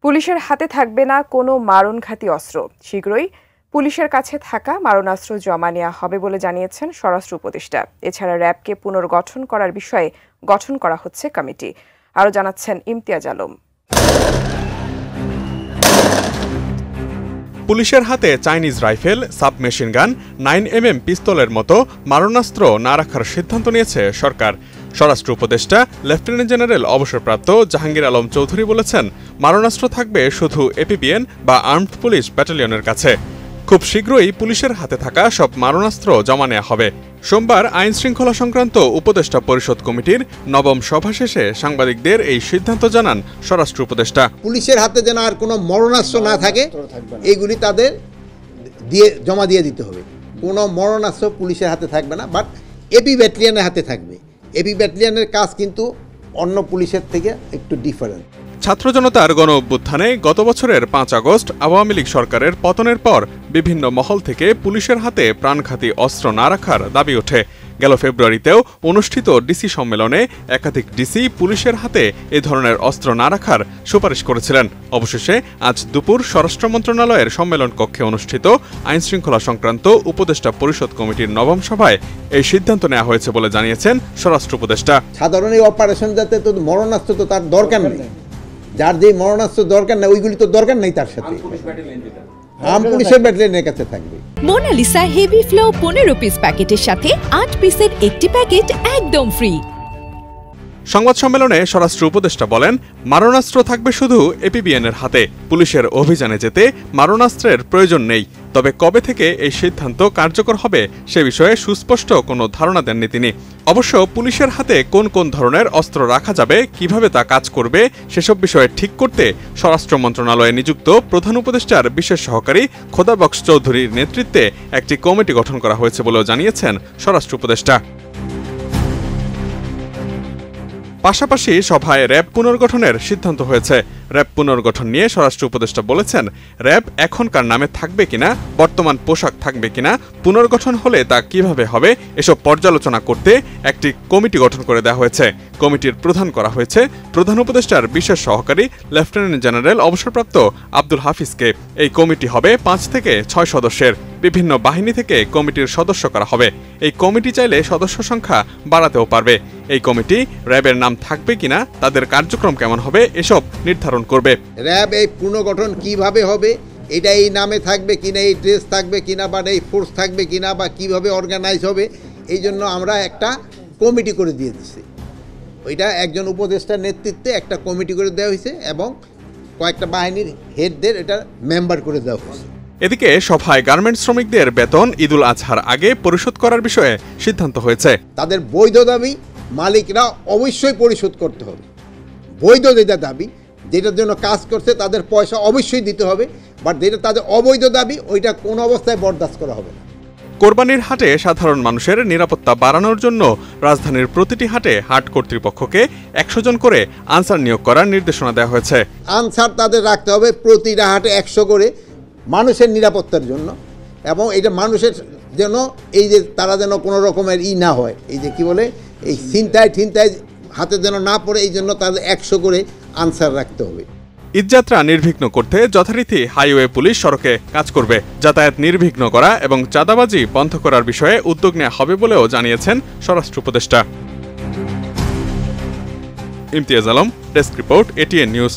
পুলিশের হাতে থাকবে না কোনো মারণঘাতী অস্ত্র। শীঘ্রই পুলিশের কাছে থাকা মারণাস্ত্র জমা নেওয়া হবে বলে জানিয়েছেন স্বরাষ্ট্র উপদেষ্টা। এছাড়া র্যাবকে পুনর্গঠন করার বিষয়ে গঠন করা হচ্ছে কমিটি। আরও জানাচ্ছেন ইমতিয়াজ আলম। পুলিশের হাতে চাইনিজ রাইফেল, সাবমেশিন গান, 9mm পিস্তলের মতো মারণাস্ত্র না রাখার সিদ্ধান্ত নিয়েছে সরকার। স্বরাষ্ট্র উপদেষ্টা লেফটেন্যান্ট জেনারেল অবসরপ্রাপ্ত জাহাঙ্গীর আলম চৌধুরী বলেছেন, মারণাস্ত্র থাকবে শুধু এপিবিএন বা আর্মড পুলিশ ব্যাটালিয়নের কাছে। খুব শীঘ্রই পুলিশের হাতে থাকা সব মারণাস্ত্র জমা নেওয়া হবে। সোমবার আইন শৃঙ্খলা সংক্রান্ত উপদেষ্টা পরিষদ কমিটির নবম সভা শেষে সাংবাদিকদের এই সিদ্ধান্ত জানান স্বরাষ্ট্র উপদেষ্টা। পুলিশের হাতে যেন আর কোনো মরণাস্ত্র না থাকে, এইগুলি তাদের জমা দিয়ে দিতে হবে। কোনো মরণাস্ত্র পুলিশের হাতে থাকবে না, বাট এপি ব্যাটালিয়নের হাতে থাকবে। এপি ব্যাটালিয়নের কাজ কিন্তু অন্য পুলিশের থেকে একটু ডিফারেন্ট। ছাত্র জনতার গণ অভ্যুত্থানে গত বছরের 5 আগস্ট আওয়ামী লীগ সরকারের পতনের পর বিভিন্ন মহল থেকে পুলিশের হাতে প্রাণঘাতী অস্ত্র না রাখার দাবি ওঠে। গেল ফেব্রুয়ারিতেও অনুষ্ঠিত ডিসি সম্মেলনে একাধিক ডিসি পুলিশের হাতে এ ধরনের অস্ত্র না রাখার সুপারিশ করেছিলেন। অবশেষে আজ দুপুর স্বরাষ্ট্র মন্ত্রণালয়ের সম্মেলন কক্ষে অনুষ্ঠিত আইন শৃঙ্খলা সংক্রান্ত উপদেষ্টা পরিষদ কমিটির নবম সভায় এই সিদ্ধান্ত নেওয়া হয়েছে বলে জানিয়েছেন স্বরাষ্ট্র উপদেষ্টা। সাধারণ এই অপারেশন যাতে তো মরণাস্ত্র তো তার দরকার নেই, যার যে মরণাস্ত্র দরকার নেই ওইগুলি তো দরকার নেই, তার সাথে আর্মড পুলিশের ব্যাটালিয়নের কাছে থাকবে। মোনালিসা হেভি ফ্লো 15 পিস প্যাকেটের সাথে 8 পিসের একটি প্যাকেট একদম ফ্রি। সংবাদ সম্মেলনে স্বরাষ্ট্র উপদেষ্টা বলেন, মারণাস্ত্র থাকবে শুধু এপিবিএনের হাতে। পুলিশের অভিযানে যেতে মারণাস্ত্রের প্রয়োজন নেই। তবে কবে থেকে এই সিদ্ধান্ত কার্যকর হবে সে বিষয়ে সুস্পষ্ট কোনো ধারণা দেননি তিনি। অবশ্য পুলিশের হাতে কোন কোন ধরনের অস্ত্র রাখা যাবে, কিভাবে তা কাজ করবে সেসব বিষয়ে ঠিক করতে স্বরাষ্ট্র মন্ত্রণালয়ে নিযুক্ত প্রধান উপদেষ্টার বিশেষ সহকারী খোদাবক্স চৌধুরীর নেতৃত্বে একটি কমিটি গঠন করা হয়েছে বলেও জানিয়েছেন স্বরাষ্ট্র উপদেষ্টা। পাশাপাশি সভায় র্যাব পুনর্গঠনের সিদ্ধান্ত হয়েছে। র্যাব পুনর্গঠন নিয়ে স্বরাষ্ট্র উপদেষ্টা বলেছেন, র্যাব এখনকার নামে থাকবে কিনা, বর্তমান পোশাক থাকবে কিনা, পুনর্গঠন হলে তা কিভাবে হবে এসব পর্যালোচনা করতে একটি কমিটি গঠন করে দেওয়া হয়েছে। কমিটির প্রধান করা হয়েছে প্রধান উপদেষ্টার বিশেষ সহকারী লেফটেন্যান্ট জেনারেল অবসরপ্রাপ্ত আব্দুল হাফিজকে। এই কমিটি হবে 5 থেকে 6 সদস্যের। বিভিন্ন বাহিনী থেকে কমিটির সদস্য করা হবে। এই কমিটি চাইলে সদস্য সংখ্যা বাড়াতেও পারবে। এই কমিটি র্যাবের নাম থাকবে কিনা, তাদের কার্যক্রম কেমন হবে এসব নির্ধারণ করবে। র্যাব এই পুনর্গঠন কিভাবে হবে, এটা এই নামে থাকবে কিনা, এই ড্রেস থাকবে কিনা, বা এই ফোর্স থাকবে কিনা, বা কিভাবে অর্গানাইজ হবে, এই জন্য আমরা একটা কমিটি করে দিয়ে দিচ্ছি। ওইটা একজন উপদেষ্টার নেতৃত্বে একটা কমিটি করে দেওয়া হয়েছে এবং কয়েকটা বাহিনীর হেডদের এটা মেম্বার করে দেওয়া হয়েছে। এদিকে সভায় গার্মেন্টস শ্রমিকদের বেতন ঈদুল আজহার আগে পরিশোধ করার বিষয়ে সিদ্ধান্ত হয়েছে। তাদের বৈধ দাবি মালিকরা অবশ্যই পরিশোধ করতে হবে। বৈধ যেটা দাবি, যেটার জন্য কাজ করছে তাদের পয়সা অবশ্যই দিতে হবে, বাট যেটা তাদের অবৈধ দাবি ওইটা কোনো অবস্থায় বরদাস্ত করা হবে না। কোরবানির হাটে সাধারণ মানুষের নিরাপত্তা বাড়ানোর জন্য রাজধানীর প্রতিটি হাটে হাট কর্তৃপক্ষকে 100 জন করে আনসার নিয়োগ করার নির্দেশনা দেওয়া হয়েছে। আনসার তাদের রাখতে হবে প্রতিটা হাটে 100 করে, মানুষের নিরাপত্তার জন্য, এবং এটা মানুষের যেন এই যে তারা যেন কোনো রকমের না হয়, এই যে কি বলে এই ছিনতাই হাতে যেন না পড়ে, এই জন্য তাদের 100 করে আনসার রাখতে হবে। ঈদযাত্রা নির্বিঘ্ন করতে যথারীতি হাইওয়ে পুলিশ সড়কে কাজ করবে। যাতায়াত নির্বিঘ্ন করা এবং চাঁদাবাজি বন্ধ করার বিষয়ে উদ্যোগ নেওয়া হবে বলেও জানিয়েছেন স্বরাষ্ট্র উপদেষ্টা। Imtiaz Alam, desk report, ATN news.